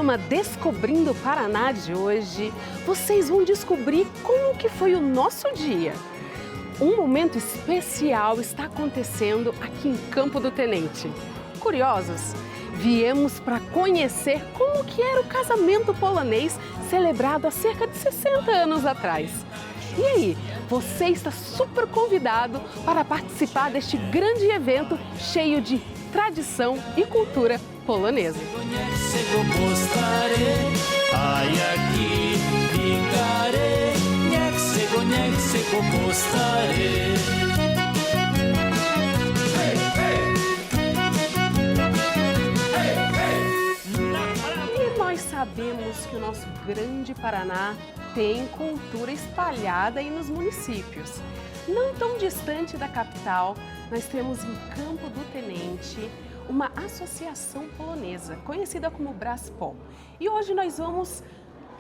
programa Descobrindo o Paraná de hoje, vocês vão descobrir como que foi o nosso dia. Um momento especial está acontecendo aqui em Campo do Tenente. Curiosos? Viemos para conhecer como que era o casamento polonês celebrado há cerca de 60 anos atrás. E aí, você está super convidado para participar deste grande evento cheio de tradição e cultura polonesa. E nós sabemos que o nosso grande Paraná tem cultura espalhada aí nos municípios. Não tão distante da capital, nós temos em Campo do Tenente uma associação polonesa, conhecida como Braspol. E hoje nós vamos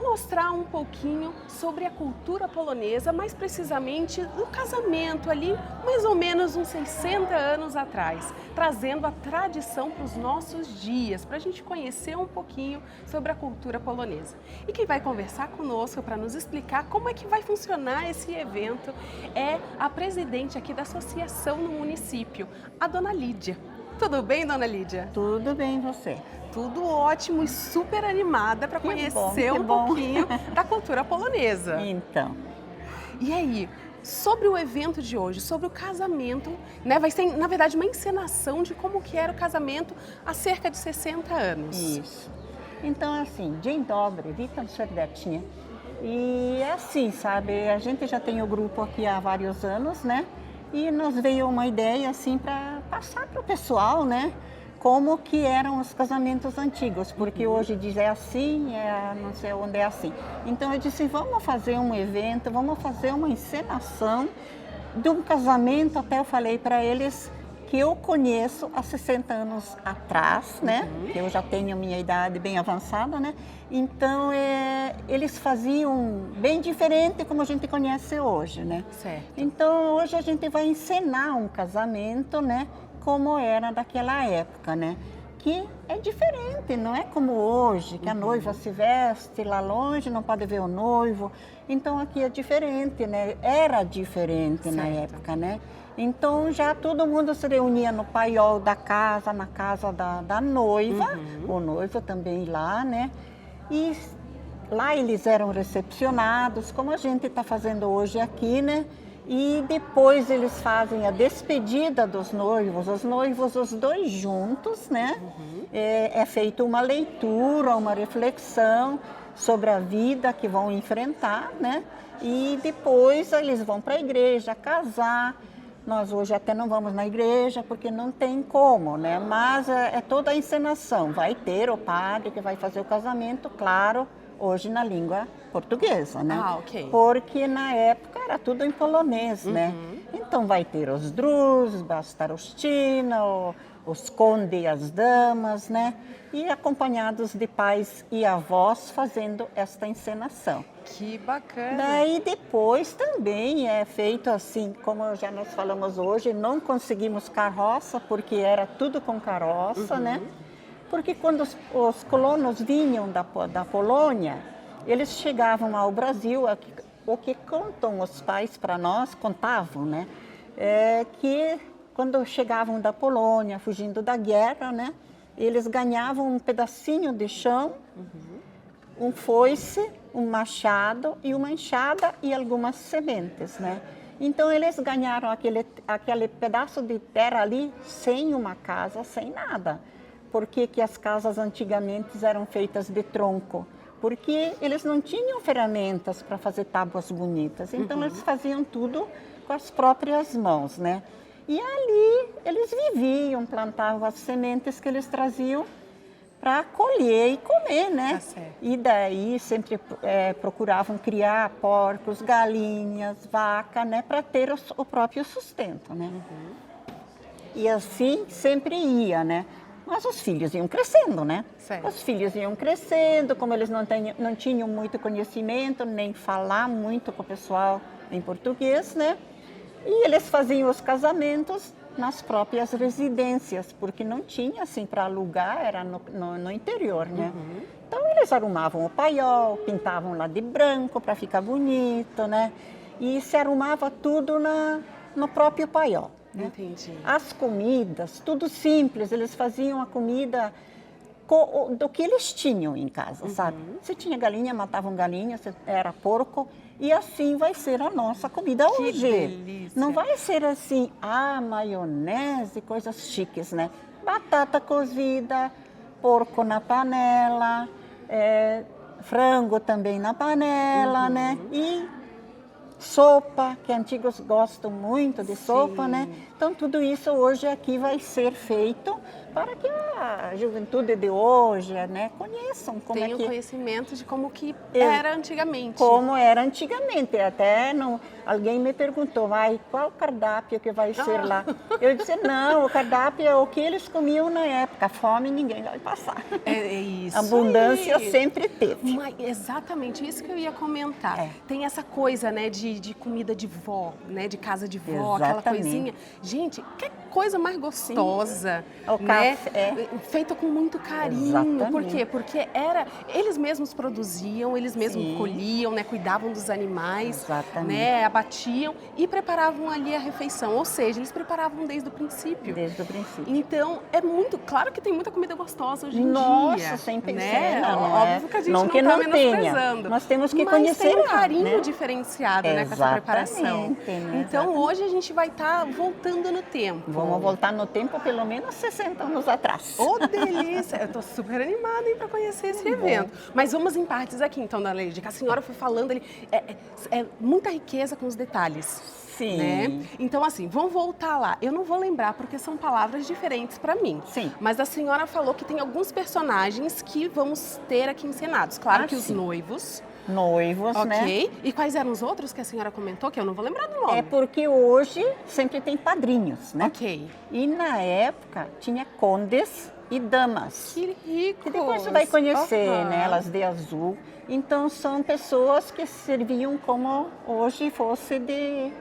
mostrar um pouquinho sobre a cultura polonesa, mais precisamente no casamento ali, mais ou menos uns 60 anos atrás, trazendo a tradição para os nossos dias, para a gente conhecer um pouquinho sobre a cultura polonesa. E quem vai conversar conosco para nos explicar como é que vai funcionar esse evento é a presidente aqui da associação no município, a dona Lídia. Tudo bem, dona Lídia? Tudo bem, você? Tudo ótimo e super animada para conhecer um pouquinho da cultura polonesa. Então. E aí, sobre o evento de hoje, sobre o casamento, né? Vai ser, na verdade, uma encenação de como que era o casamento há cerca de 60 anos. Isso. Então, assim, dzień dobry, witam serdecznie. E é assim, sabe, a gente já tem o grupo aqui há vários anos, né? E nos veio uma ideia, assim, para passar para o pessoal, né? Como que eram os casamentos antigos, porque hoje diz é assim, não sei onde é assim. Então eu disse, vamos fazer um evento, vamos fazer uma encenação de um casamento, até eu falei para eles que eu conheço há 60 anos atrás, né? Que eu já tenho minha idade bem avançada, né? Então eles faziam bem diferente como a gente conhece hoje, né? Certo. Então hoje a gente vai encenar um casamento, né? Como era daquela época, né? Que é diferente, não é como hoje, que a noiva se veste lá longe, não pode ver o noivo. Então aqui é diferente, né? Era diferente na época, né? Então já todo mundo se reunia no paiol da casa, na casa da noiva, o noivo também lá, né? E lá eles eram recepcionados, como a gente está fazendo hoje aqui, né? E depois eles fazem a despedida dos noivos, os noivos os dois juntos, né? É feita uma leitura, uma reflexão sobre a vida que vão enfrentar, né? E depois eles vão para a igreja casar. Nós hoje até não vamos na igreja porque não tem como, né? Mas é toda a encenação. Vai ter o padre que vai fazer o casamento, claro, hoje na língua portuguesa, né? Ah, ok. Porque na época era tudo em polonês, né? Então vai ter os drus, bastarostina, os conde e as damas, né? E acompanhados de pais e avós fazendo esta encenação. Que bacana! Daí depois também é feito assim, como já nós falamos hoje, não conseguimos carroça, porque era tudo com carroça, né? Porque quando os colonos vinham da Polônia, eles chegavam ao Brasil, o que contam os pais para nós, contavam, né? Que quando chegavam da Polônia, fugindo da guerra, né? Eles ganhavam um pedacinho de chão, um foice, um machado e uma enxada e algumas sementes, né? Então eles ganharam aquele pedaço de terra ali sem uma casa, sem nada. Por que que as casas antigamente eram feitas de tronco? Porque eles não tinham ferramentas para fazer tábuas bonitas, então eles faziam tudo com as próprias mãos, né? E ali eles viviam, plantavam as sementes que eles traziam para colher e comer, né? Tá certo. E daí sempre procuravam criar porcos, galinhas, vaca, né? Para ter o próprio sustento, né? E assim sempre ia, né? Mas os filhos iam crescendo, né? Certo. Os filhos iam crescendo, como eles não tinham muito conhecimento, nem falar muito com o pessoal em português, né? E eles faziam os casamentos nas próprias residências, porque não tinha assim para alugar, era no interior, né? Então eles arrumavam o paiol, pintavam lá de branco para ficar bonito, né? E se arrumava tudo no próprio paiol. Né? Entendi. As comidas, tudo simples, eles faziam a comida do que eles tinham em casa, sabe? Se tinha galinha, matavam galinha, se era porco, e assim vai ser a nossa comida Que hoje. delícia. Não vai ser assim, maionese, coisas chiques, né? Batata cozida, porco na panela, frango também na panela, né? E sopa, que antigos gostam muito de sopa, né? Então tudo isso hoje aqui vai ser feito para que a juventude de hoje, né, conheçam como Tenho é que conhecimento de como que era antigamente. como era antigamente. Até alguém me perguntou, qual cardápio que vai ser lá? Eu disse, não, o cardápio é o que eles comiam na época. A fome ninguém vai passar. É isso. Abundância aí. sempre teve. Mas exatamente isso que eu ia comentar. Tem essa coisa, né, de comida de vó, né, de casa de vó, aquela Exatamente. coisinha. Gente, que coisa mais gostosa, O né? café, Feita com muito carinho. Exatamente. Por quê? Porque eles mesmos produziam, eles mesmos colhiam, né, cuidavam dos animais, Exatamente. né, abatiam e preparavam ali a refeição. Ou seja, eles preparavam desde o princípio. Desde o princípio. Então, é muito claro que tem muita comida gostosa hoje em Nossa, dia. sem pensar, né? né? Óbvio que a gente Não não que está não menosprezando. tenha. Nós temos que mas conhecer, tem um carinho né? diferenciado, né, com essa preparação. Né? Então, hoje a gente vai estar voltando no tempo. Vamos voltar no tempo pelo menos 60 anos atrás. Ô, delícia! Eu tô super animada para conhecer esse evento. Mas vamos em partes aqui, então, da Leide, que a senhora foi falando ali, é muita riqueza com os detalhes. Sim. Né? Então, assim, vamos voltar lá. Eu não vou lembrar porque são palavras diferentes para mim. Sim. Mas a senhora falou que tem alguns personagens que vamos ter aqui encenados. Claro que os sim. noivos. Noivos, né? Ok. E quais eram os outros que a senhora comentou, que eu não vou lembrar do nome? É porque hoje sempre tem padrinhos, né? Ok. E na época tinha condes e damas. Que rico. Que depois você vai conhecer, né? Elas de azul. Então são pessoas que serviam como hoje fosse de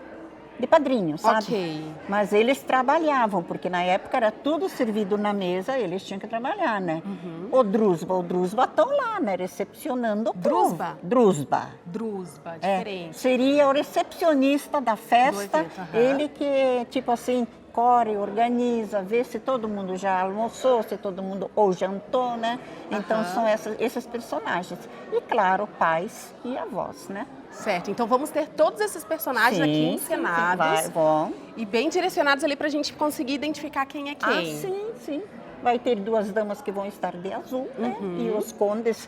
padrinho, sabe? Ok. Mas eles trabalhavam, porque na época era tudo servido na mesa, eles tinham que trabalhar, né? O Drusba estão lá, né? Recepcionando o Drusba? povo. Drusba. Drusba, diferente. Seria o recepcionista da festa, evento, ele que, tipo assim, corre, organiza, vê se todo mundo já almoçou, se todo mundo ou jantou, né? Então são esses personagens. E claro, pais e avós, né? Certo, então vamos ter todos esses personagens aqui encenados Vão. e bem direcionados ali para a gente conseguir identificar quem é quem. Sim. Vai ter duas damas que vão estar de azul, né? E os condes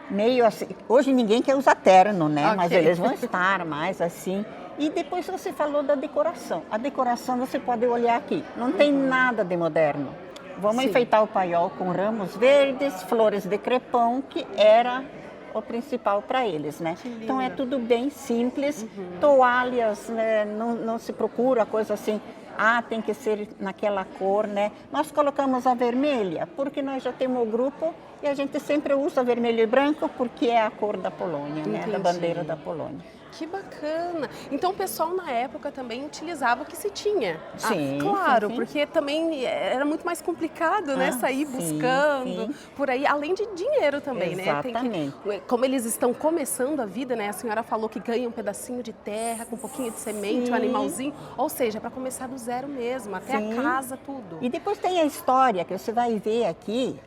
meio assim. Hoje ninguém quer usar terno, né? Ok. Mas eles vão estar mais assim. E depois você falou da decoração. A decoração você pode olhar aqui. Não tem nada de moderno. Vamos enfeitar o paiol com ramos verdes, flores de crepom, que era o principal para eles, né? Então é tudo bem simples, toalhas, né? Não se procura coisa assim, tem que ser naquela cor, né? Nós colocamos a vermelha, porque nós já temos o grupo e a gente sempre usa vermelho e branco, porque é a cor da Polônia, né? Da bandeira da Polônia. Que bacana! Então o pessoal na época também utilizava o que se tinha. Sim, claro, sim. porque também era muito mais complicado, né? Sair buscando por aí, além de dinheiro também, Exatamente. né? Como eles estão começando a vida, né? A senhora falou que ganha um pedacinho de terra com um pouquinho de semente, um animalzinho, ou seja, para começar do zero mesmo, até a casa, tudo. E depois tem a história que você vai ver aqui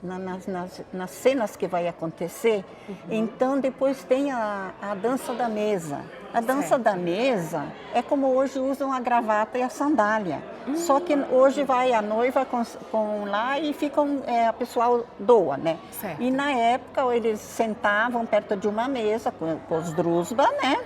nas cenas que vai acontecer. Então depois tem a dança da mesa. A dança da mesa é como hoje usam a gravata e a sandália. Só que hoje vai a noiva com lá e ficam, a pessoal doa, né? Certo. E na época eles sentavam perto de uma mesa com os drusba, né?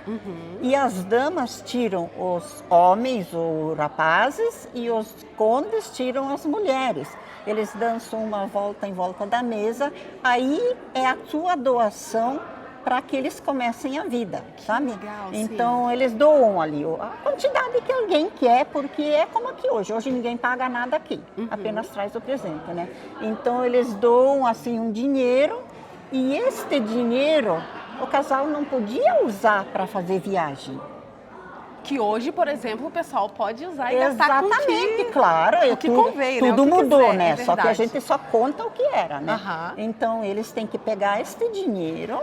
E as damas tiram os homens ou rapazes e os condes tiram as mulheres. Eles dançam uma volta em volta da mesa, aí é a sua doação para que eles comecem a vida, sabe? Legal, então eles doam ali a quantidade que alguém quer, porque é como aqui hoje. Hoje ninguém paga nada aqui, apenas traz o presente, né? Então eles doam assim um dinheiro e este dinheiro o casal não podia usar para fazer viagem. que hoje, por exemplo, o pessoal pode usar e gastar com o Exatamente, claro. o que convém, né? Tudo O que mudou, quiser, né? é Só que a verdade. gente só conta o que era, né? Aham. Então, eles têm que pegar este dinheiro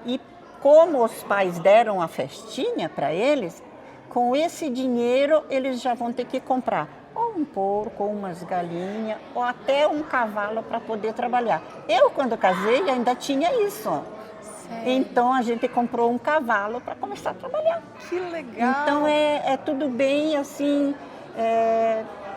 e, como os pais deram a festinha para eles, com esse dinheiro eles já vão ter que comprar ou um porco, ou umas galinhas, ou até um cavalo para poder trabalhar. Eu, quando casei, ainda tinha isso. Sério? Então, a gente comprou um cavalo para começar a trabalhar. Que legal. Então é tudo bem assim,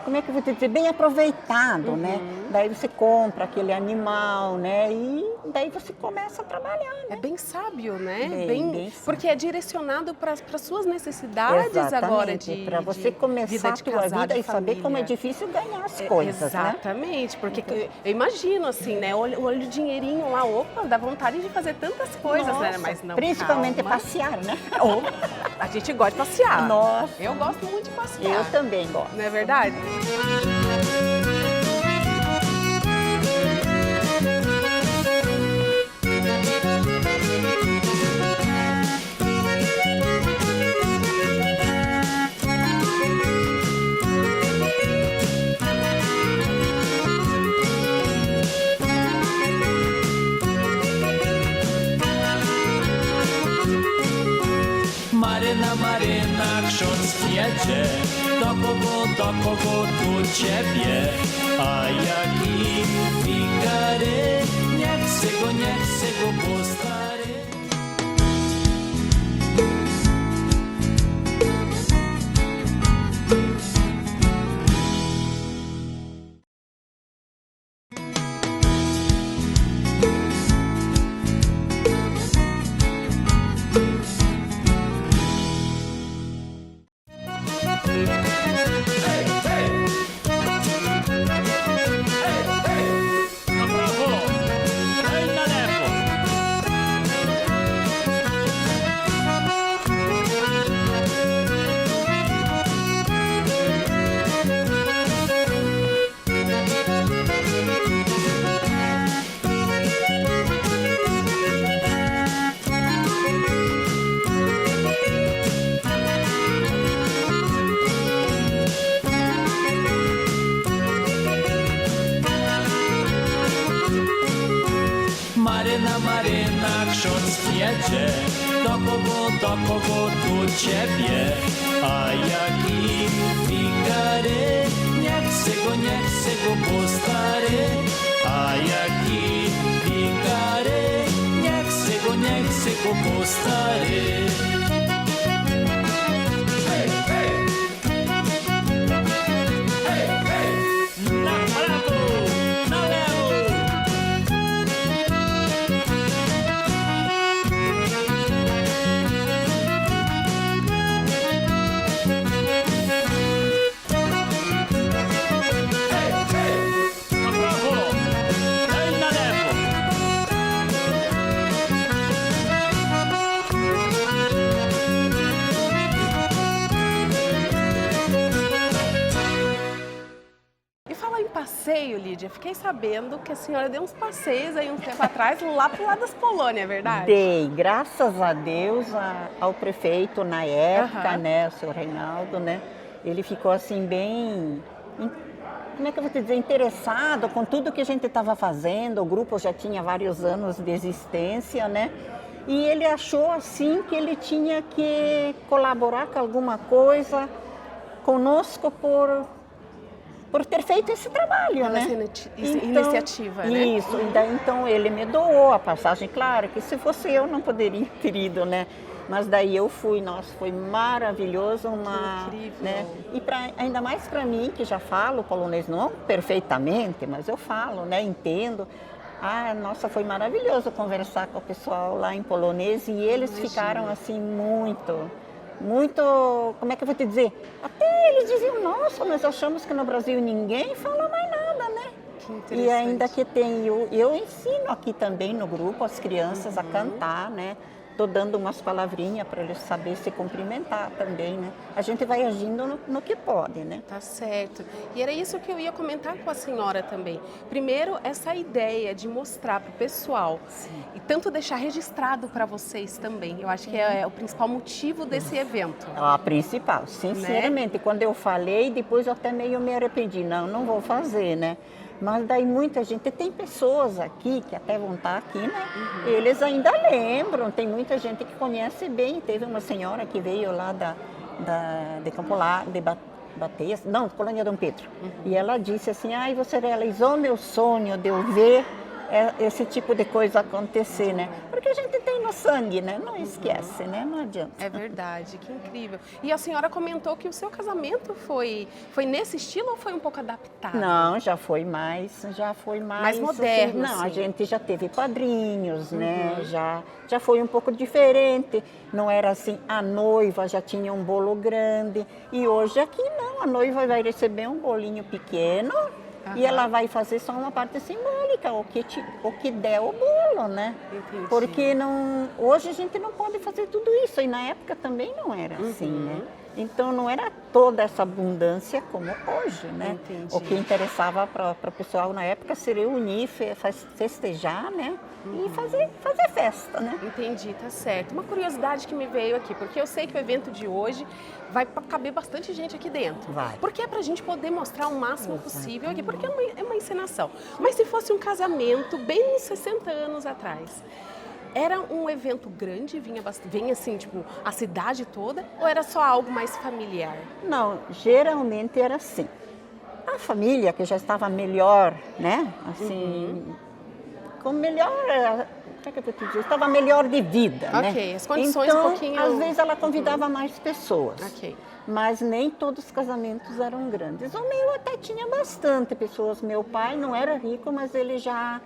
como é que eu vou te dizer, bem aproveitado, né? Daí você compra aquele animal, né? E daí você começa a trabalhar, É né? bem sábio, né? Bem sábio. Porque é direcionado para as suas necessidades agora de para você começar vida a de tua casado vida e e saber como é família. difícil ganhar as coisas, né? Exatamente, porque eu imagino assim, né? Olha o dinheirinho lá, opa, dá vontade de fazer tantas coisas, né? Nossa, Mas não, principalmente calma. passear, né? A gente gosta de passear. Nossa. Eu gosto muito de passear. Eu também gosto. Não é verdade? Maryna, ksiądz jedzie, do kogo tu ciebie, a jaki figary, nie chcę go, bo stary. Na prawo, i na lewo. Maryna, ksiądz jedzie, do kogo tu ciebie, a jaki figary, nie chcę go, bo stary, a jaki figary, nie chcę go, bo stary. Na prawo, na lewo. Na prawo, i na lewo. E falar em passeio, Lídia, fiquei sabendo que a senhora deu uns passeios aí um tempo atrás lá pro lado das Polônias, é verdade? Dei, graças a Deus, ao prefeito na época, Aham. né, o senhor Reinaldo, né, ele ficou assim bem, como é que eu vou te dizer, interessado com tudo que a gente estava fazendo, o grupo já tinha vários anos de existência, né, e ele achou assim que ele tinha que colaborar com alguma coisa conosco por ter feito esse trabalho, né? Iniciativa, né? Isso, e daí então ele me doou a passagem, claro que se fosse eu não poderia ter ido, né? Mas daí eu fui, nossa, foi maravilhoso, Que incrível. né? E ainda mais para mim, que já falo polonês, não perfeitamente, mas eu falo, né? Entendo. Ah, nossa, foi maravilhoso conversar com o pessoal lá em polonês e eles Imagino. ficaram assim muito, como é que eu vou te dizer? Até eles diziam, nossa, nós achamos que no Brasil ninguém fala mais nada, né? Que E interessante. ainda que tem, eu ensino aqui também no grupo as crianças a cantar, né? estou dando umas palavrinhas para eles saberem se cumprimentar também, né? A gente vai agindo no que pode, né? Tá certo. E era isso que eu ia comentar com a senhora também. Primeiro, essa ideia de mostrar para o pessoal e tanto deixar registrado para vocês também. Eu acho que é o principal motivo desse evento. A principal, sinceramente, quando eu falei, depois eu até meio me arrependi. Não vou fazer, né? Mas daí muita gente, tem pessoas aqui que até vão estar aqui, né? Eles ainda lembram, tem muita gente que conhece bem. Teve uma senhora que veio lá de Campo Largo, de Bateias, não, Colônia Dom Pedro. E ela disse assim, ai, você realizou meu sonho de eu ver esse tipo de coisa acontecer, né? Porque a gente tem no sangue, né? Não esquece, né? Não adianta. É verdade, que incrível. E a senhora comentou que o seu casamento foi nesse estilo ou foi um pouco adaptado? Não, já foi mais Mais moderno, assim, não, assim. a gente já teve padrinhos, né? Já foi um pouco diferente. Não era assim, a noiva já tinha um bolo grande. E hoje aqui não, a noiva vai receber um bolinho pequeno. E ela vai fazer só uma parte simbólica, o que der o bolo, né? Entendi. Porque hoje a gente não pode fazer tudo isso, e na época também não era assim, né? Então não era toda essa abundância como hoje, né? Entendi. O que interessava para o pessoal na época seria unir, festejar, né? E fazer festa, né? Entendi, tá certo. Uma curiosidade que me veio aqui, porque eu sei que o evento de hoje vai caber bastante gente aqui dentro. Vai. Porque é pra gente poder mostrar o máximo possível aqui, porque é uma encenação. Mas se fosse um casamento bem uns 60 anos atrás, era um evento grande, vinha assim, tipo, a cidade toda, ou era só algo mais familiar? Não, geralmente era assim. A família que já estava melhor, né? Assim, com melhor, como é que eu vou te dizer? Estava melhor de vida, né? Ok, as condições então, um pouquinho... às vezes ela convidava mais pessoas. Ok. Mas nem todos os casamentos eram grandes. O meu até tinha bastante pessoas. Meu pai não era rico, mas ele já...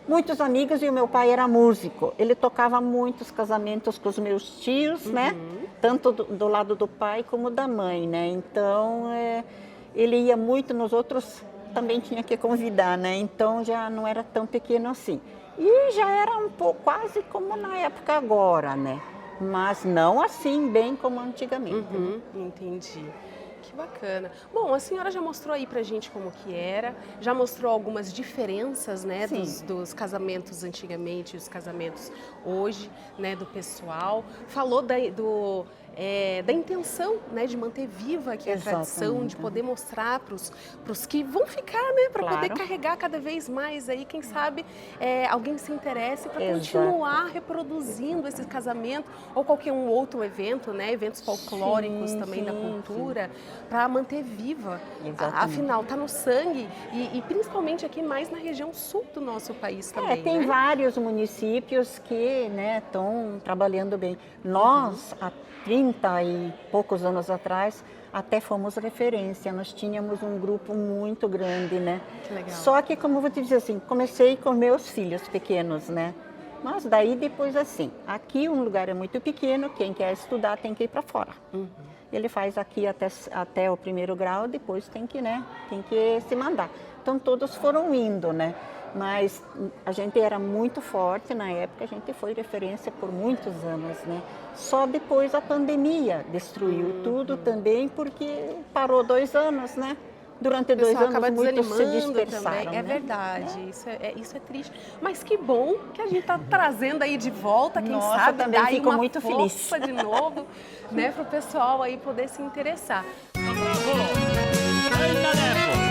Muitos amigos, e o meu pai era músico. Ele tocava muitos casamentos com os meus tios, né? Tanto do lado do pai como da mãe, né? Então, ele ia muito nos outros, também tinha que convidar, né? Então, já não era tão pequeno assim. E já era um pouco, quase como na época agora, né? Mas não assim, bem como antigamente. Entendi. Que bacana. Bom, a senhora já mostrou aí pra gente como que era, já mostrou algumas diferenças, né, dos casamentos antigamente e os casamentos hoje, né, do pessoal. Falou da intenção, né, de manter viva aqui a tradição, de poder mostrar para os que vão ficar, né, para poder carregar cada vez mais aí, quem sabe alguém se interesse para continuar reproduzindo esse casamento ou qualquer um outro evento, né, eventos folclóricos também da cultura, para manter viva. Afinal, está no sangue e principalmente aqui mais na região sul do nosso país também. Tem né? vários municípios que, né, estão trabalhando bem. Nós, há 30 e poucos anos atrás, até fomos referência. Nós tínhamos um grupo muito grande, né? Que legal. Só que, como eu vou te dizer assim, comecei com meus filhos pequenos, né? Mas daí depois assim, aqui um lugar é muito pequeno, quem quer estudar tem que ir para fora. Ele faz aqui até o primeiro grau, depois tem que se mandar. Então todos foram indo, né? Mas a gente era muito forte na época, a gente foi referência por muitos anos, né? Só depois a pandemia destruiu tudo também, porque parou 2 anos, né? Durante 2 anos acaba muitos se desanimando dispersaram, também. É né? verdade, isso é triste. Mas que bom que a gente está trazendo aí de volta, quem Nossa, sabe também dar aí fico uma muito feliz. força de novo, né, para o pessoal aí poder se interessar. Bravo! Ainda levo!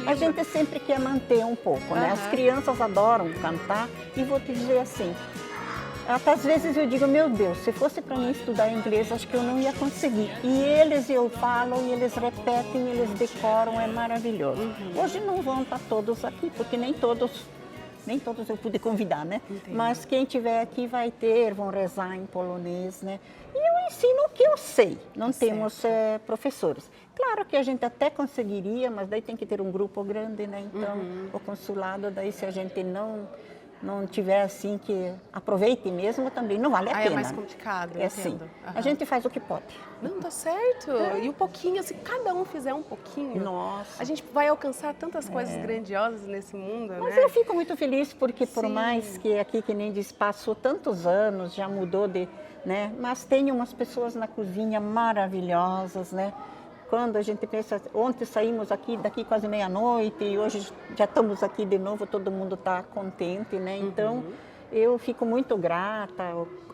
A gente sempre quer manter um pouco, né? As crianças adoram cantar e vou te dizer assim, até às vezes eu digo, meu Deus, se fosse para mim estudar inglês, acho que eu não ia conseguir. E eu falo, e eles repetem, eles decoram, é maravilhoso. Hoje não vão estar todos aqui, porque nem todos eu pude convidar, né? Entendi. Mas quem tiver aqui vai vão rezar em polonês, né? E eu ensino o que eu sei, não Tá temos certo. professores. Claro que a gente até conseguiria, mas daí tem que ter um grupo grande, né? Então, o consulado, daí se a gente não tiver assim que aproveite mesmo, também não vale a Ah, pena. é mais complicado, É assim, entendo. a Aham. gente faz o que pode. Não, tá certo. E um pouquinho, se cada um fizer um pouquinho, Nossa. a gente vai alcançar tantas coisas grandiosas nesse mundo, Mas né? eu fico muito feliz porque por Sim. mais que aqui, que nem diz, passou tantos anos, já mudou né? Mas tem umas pessoas na cozinha maravilhosas, né? Quando a gente pensa, ontem saímos daqui quase meia-noite e hoje já estamos aqui de novo, todo mundo está contente, né? Então, eu fico muito grata.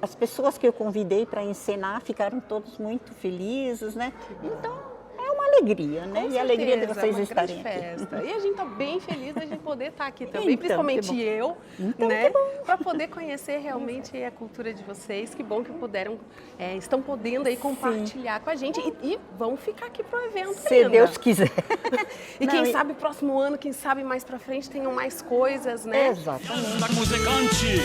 As pessoas que eu convidei para ensinar ficaram todos muito felizes, né? Então, é uma alegria, né? Com E a alegria de certeza, vocês é uma estarem grande aqui. festa. E a gente tá bem feliz da gente poder estar aqui também, Então, principalmente que bom. eu, Então, né? que bom. Para poder conhecer realmente a cultura de vocês. Que bom que estão podendo aí compartilhar com a gente e vão ficar aqui pro evento Se ainda. Deus quiser. E Não, quem sabe próximo ano, quem sabe mais pra frente tenham mais coisas, né? Exatamente. Jazda Muzykantsi.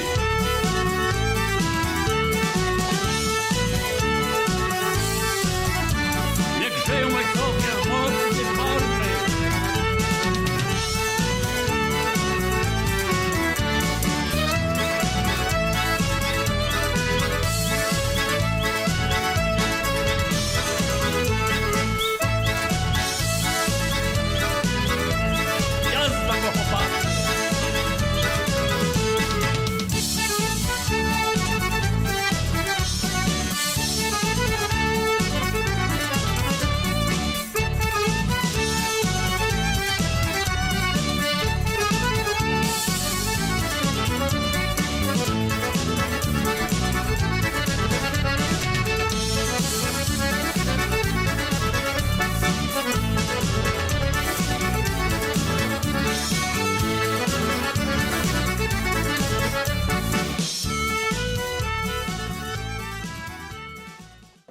Niech żyją ojcowie mocy wybornej. Jazda go chłopacy.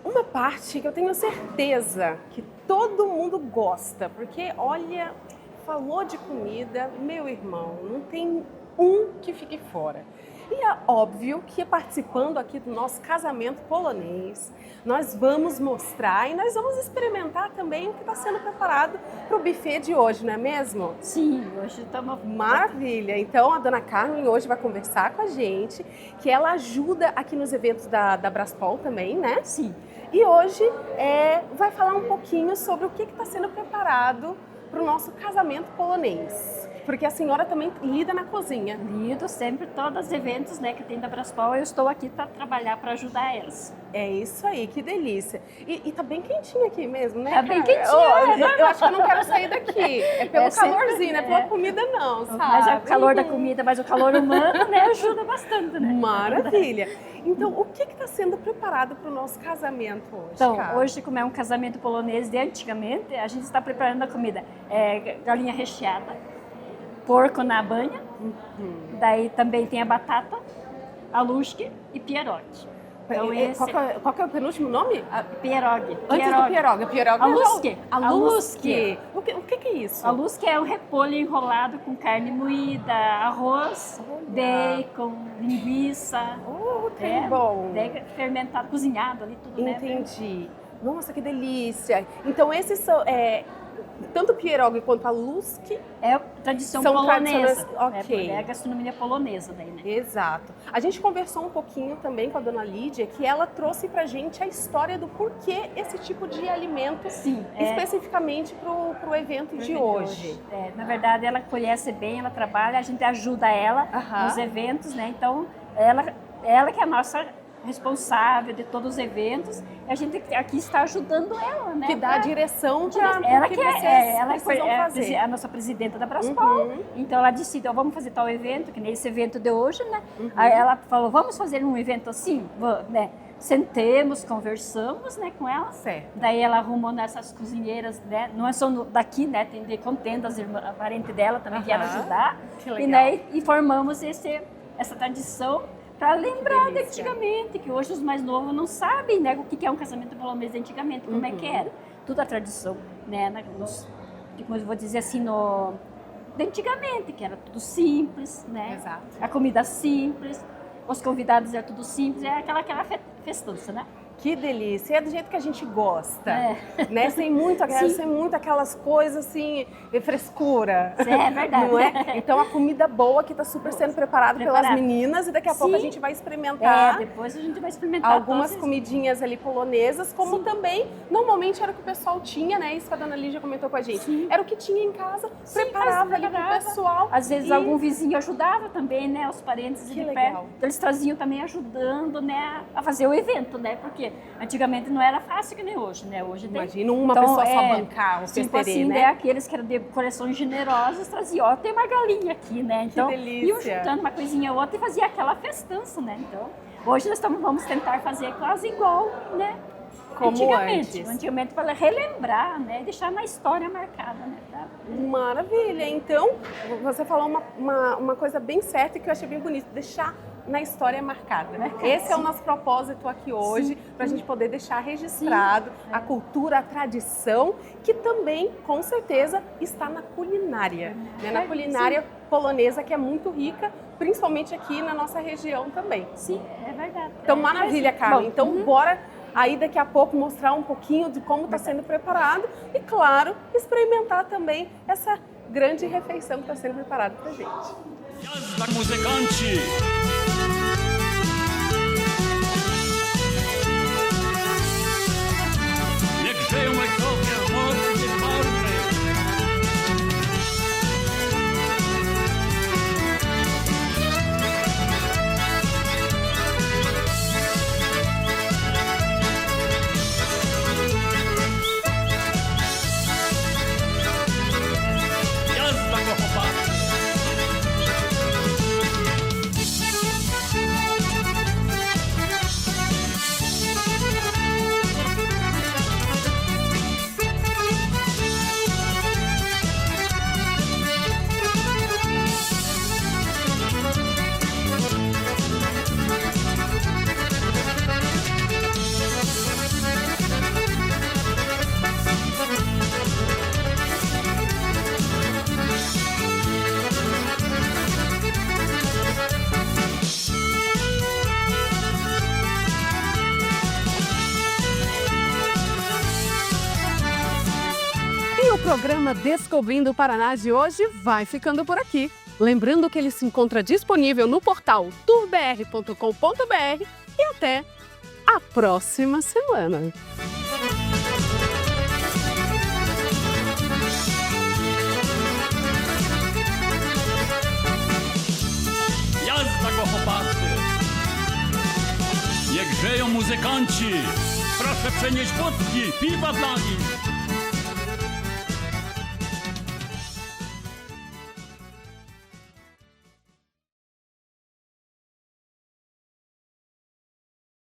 Uma parte que eu tenho certeza que todo mundo gosta, porque olha, falou de comida, meu irmão, não tem um que fique fora. E é óbvio que participando aqui do nosso casamento polonês, nós vamos mostrar e nós vamos experimentar também o que está sendo preparado para o buffet de hoje, não é mesmo? Sim, hoje estamos... Maravilha! Então a dona Carmen hoje vai conversar com a gente, que ela ajuda aqui nos eventos da Braspol também, né? Sim. E hoje vai falar um pouquinho sobre o que está sendo preparado para o nosso casamento polonês. Porque a senhora também lida na cozinha. Lido sempre todos os eventos, né, que tem da Braspol. Eu estou aqui para trabalhar, para ajudar elas. É isso aí, que delícia. E tá bem quentinho aqui mesmo, né? Tá bem cara? quentinho, Eu acho que eu não quero sair daqui. É pelo É sempre- calorzinho, não é pela comida não, sabe? Mas é o calor da comida, mas o calor humano, né, ajuda bastante, né? Maravilha. Então, o que está sendo preparado para o nosso casamento hoje, Então, cara? hoje, como é um casamento polonês de antigamente, a gente está preparando a comida. Galinha recheada, porco na banha, daí também tem a batata, a luschke e pierogi. Então, Qual que é o penúltimo nome? pierogi. Antes do pierogi. Pierogi A eu já- luschke. A A luschke. O que é isso? A luschke é um repolho enrolado com carne moída, arroz, bacon, linguiça. Tem bom. Daí fermentado, cozinhado ali, tudo, né? Entendi. Nossa, que delícia. Então, esses são... tanto o pierogi quanto a luschke. É tradição São polonesa. tradicionais, ok. É a gastronomia polonesa daí, né? Exato. A gente conversou um pouquinho também com a dona Lídia, que ela trouxe pra gente a história do porquê esse tipo de alimento, Sim, especificamente pro evento de hoje. Na verdade, ela conhece bem, ela trabalha, a gente ajuda ela Aham. nos eventos, né? Então, ela que é a nossa responsável de todos os eventos, e a gente aqui está ajudando ela, né? Que dá a direção para Ela o que que vocês ela precisam fazer. a nossa presidenta da Braspol, então ela decide, vamos fazer tal evento, que nem esse evento de hoje, né? Aí ela falou, vamos fazer um evento assim, né? Sentemos, conversamos, né, com ela. Certo. Daí ela arrumou nessas cozinheiras, né? Não é só daqui, né? Tem de Contendas, a parente dela também vieram ajudar. Que E, legal. né, e formamos essa tradição para lembrar de delícia. antigamente, que hoje os mais novos não sabem, né, o que é um casamento polonês de antigamente, como é que era. Tudo a tradição, né, como eu vou dizer assim, de antigamente, que era tudo simples, né? Exato. A comida simples, os convidados eram tudo simples, é aquela festança, né? Que delícia. E é do jeito que a gente gosta, É. né? Sem muito aquelas coisas assim, frescura. É verdade. Não é? Então a comida boa que está super sendo preparada pelas meninas e daqui a pouco a Sim. gente vai experimentar. Depois a gente vai experimentar Algumas todas. comidinhas ali polonesas, como também, normalmente era o que o pessoal tinha, né? Isso que a dona Lígia comentou com a gente. Sim. Era o que tinha em casa, Sim, preparava ali pro preparava. pessoal. Às vezes e- algum vizinho ajudava também, né? Os parentes Que de legal. perto. Então eles traziam também ajudando, né? A fazer o evento, né? Porque antigamente não era fácil que nem hoje, né? Hoje tem... Imagina uma pessoa só bancar o tipo festerê, assim, né? Aqueles que eram de corações generosos traziam, ó, tem uma galinha aqui, né? Então, delícia. iam juntando uma coisinha ou outra e fazia aquela festança, né? Então, hoje nós vamos tentar fazer quase igual, né? Como antigamente. antes. Antigamente para relembrar, né? Deixar na história marcada, né? Maravilha! Então, você falou uma coisa bem certa que eu achei bem bonito, deixar na história marcada. Esse é o nosso propósito aqui hoje, para a gente poder deixar registrado a cultura, a tradição, que também, com certeza, está na culinária. Né? Na culinária polonesa, que é muito rica, principalmente aqui na nossa região também. Sim, é verdade. Então, maravilha, Carmen. Bom, Então, bora aí daqui a pouco mostrar um pouquinho de como está sendo preparado e, claro, experimentar também essa grande refeição que está sendo preparada para gente. Jazda muzykanci! Niech żyją ojcowie mocni barwy! Jazda go chłopacy! E o programa Descobrindo o Paraná de hoje vai ficando por aqui. Lembrando que ele se encontra disponível no portal tourbr.com.br e até a próxima semana. Jazda go chłopacy! Niech żyją muzykanci! Proszę przenieść wódki, piwa dla nich!